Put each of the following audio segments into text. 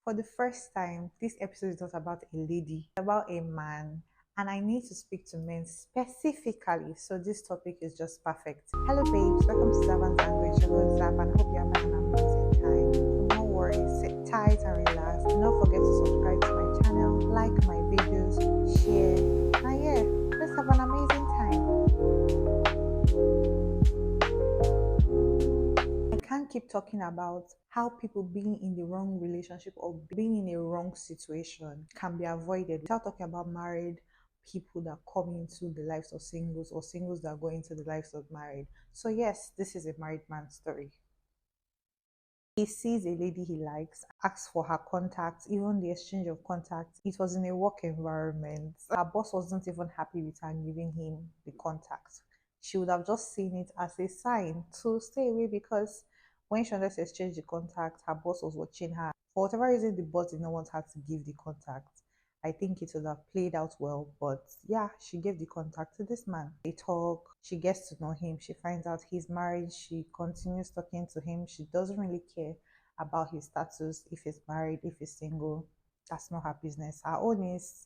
For the first time, this episode is not about a lady, it's about a man. And I need to speak to men specifically, so this topic is just perfect. Hello, babes. Welcome to Zavan's Language. Your host Zab, and hope you're having an amazing time. So no worries, sit tight and relax. Do not forget to subscribe to my channel, like my videos, share. And yeah, let's have an amazing time. I can't keep talking about how people being in the wrong relationship or being in a wrong situation can be avoided without talking about married people that come into the lives of singles or singles that go into the lives of married. So yes, this is a married man's story. He sees a lady he likes, asks for her contacts, even the exchange of contacts. It was in a work environment. Her boss wasn't even happy with her giving him the contacts. She would have just seen it as a sign to stay away because when she wanted to exchange the contact, her boss was watching her. For whatever reason, the boss did not want her to give the contact. I think it would have played out well, but yeah, she gave the contact to this man. They talk, she gets to know him, she finds out he's married, she continues talking to him. She doesn't really care about his status, if he's married, if he's single. That's not her business. Her own is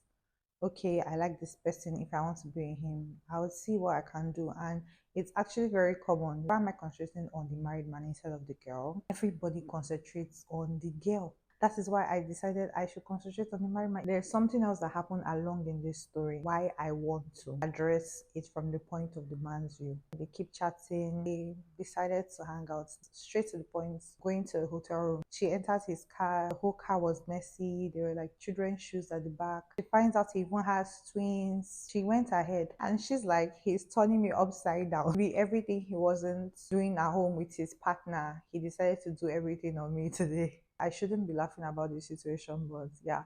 okay, I like this person. If I want to be with him, I will see what I can do. And it's actually very common. Why am I concentrating on the married man instead of the girl? Everybody concentrates on the girl. That is why I decided I should concentrate on the married man. There's something else that happened along in this story. Why I want to address it from the point of the man's view. They keep chatting. They decided to hang out straight to the point, going to a hotel room. She enters his car. The whole car was messy. There were like children's shoes at the back. She finds out he even has twins. She went ahead and she's like, he's turning me upside down. Be everything he wasn't doing at home with his partner. He decided to do everything on me today. I shouldn't be laughing about this situation, but yeah,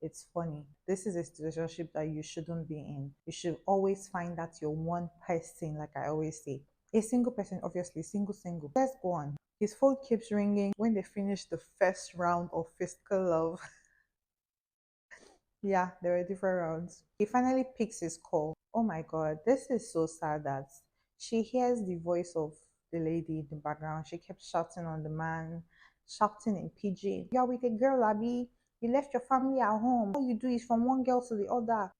it's funny. This is a situationship that you shouldn't be in. You should always find that your one person, like I always say. A single person, obviously, single. Let's go on. His phone keeps ringing when they finish the first round of physical love. Yeah, there were different rounds. He finally picks his call. Oh my god, this is so sad that she hears the voice of the lady in the background. She kept shouting on the man, shouting in pidgin. You're with a girl, Abby. You left your family at home. All you do is from one girl to the other.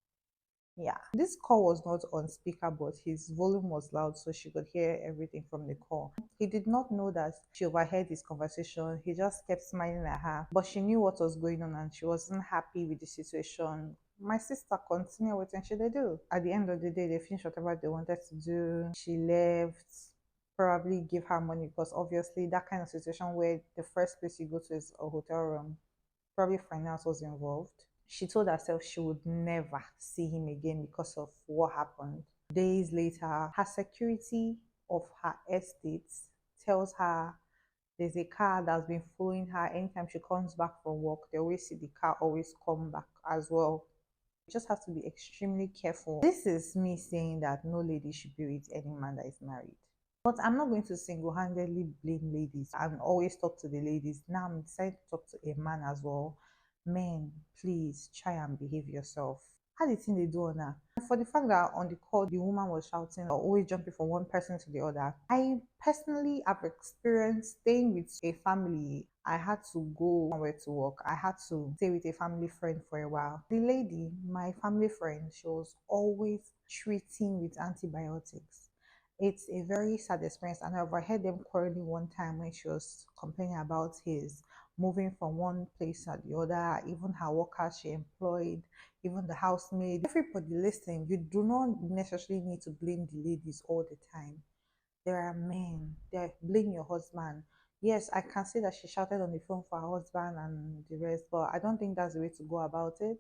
Yeah, this call was not on speaker, but his volume was loud so she could hear everything from the call. He did not know that she overheard his conversation. He just kept smiling at her, but she knew what was going on and she wasn't happy with the situation. My sister continued with what she they do. At the end of the day, they finished whatever they wanted to do. She left, probably give her money because obviously that kind of situation where the first place you go to is a hotel room, probably finance was involved. She told herself she would never see him again because of what happened. Days later, her security of her estate tells her there's a car that's been following her anytime she comes back from work. They always see the car always come back as well. You just have to be extremely careful. This is me saying that no lady should be with any man that is married. But I'm not going to single-handedly blame ladies and always talk to the ladies. Now I'm deciding to talk to a man as well. Men, please try and behave yourself. How the thing they do on her? For the fact that on the call the woman was shouting or always jumping from one person to the other, I personally have experienced staying with a family. I had to go somewhere to work. I had to stay with a family friend for a while. The lady, my family friend, she was always treating with antibiotics. It's a very sad experience, and I overheard them quarreling one time when she was complaining about his moving from one place to the other, even her workers she employed, even the housemaid, everybody listening. You do not necessarily need to blame the ladies all the time. There are men, they blame your husband. Yes, I can see that she shouted on the phone for her husband and the rest, but I don't think that's the way to go about it.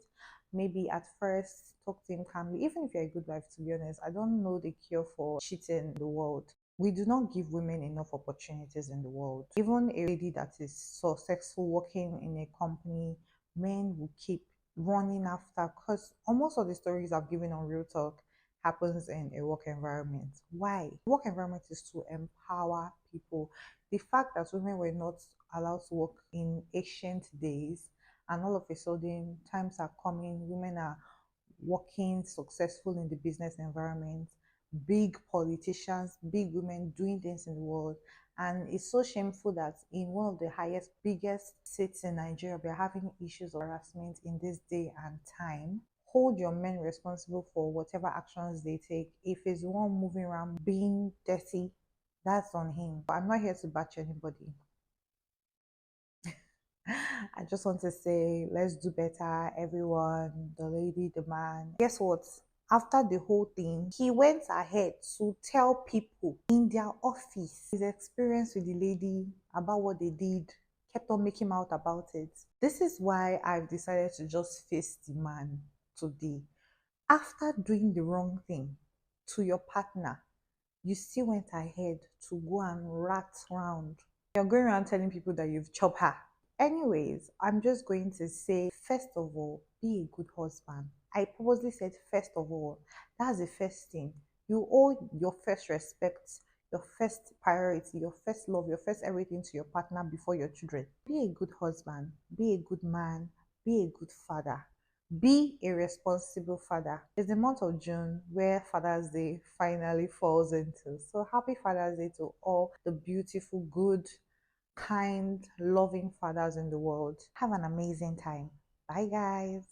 Maybe at first talk to him calmly, even if you're a good wife, to be honest. I don't know the cure for cheating in the world. We do not give women enough opportunities in the world. Even a lady that is successful working in a company, men will keep running after because almost all the stories I've given on Real Talk happens in a work environment. Why? Work environment is to empower people. The fact that women were not allowed to work in ancient days and all of a sudden times are coming, women are working successful in the business environment, big politicians, big women doing things in the world. And it's so shameful that in one of the highest, biggest cities in Nigeria, we're having issues of harassment in this day and time. Hold your men responsible for whatever actions they take. If it's the one moving around being dirty, that's on him. But I'm not here to batch anybody. I just want to say, let's do better, everyone, the lady, the man. Guess what? After the whole thing, he went ahead to tell people in their office his experience with the lady about what they did, kept on making out about it. This is why I've decided to just face the man today. After doing the wrong thing to your partner, you still went ahead to go and rat round. You're going around telling people that you've chopped her. Anyways, I'm just going to say, first of all, be a good husband. I purposely said, first of all, that's the first thing. You owe your first respect, your first priority, your first love, your first everything to your partner before your children. Be a good husband, be a good man, be a good father. Be a responsible father. It's the month of June where Father's Day finally falls into. So happy Father's Day to all the beautiful, good, kind, loving fathers in the world. Have an amazing time. Bye, guys.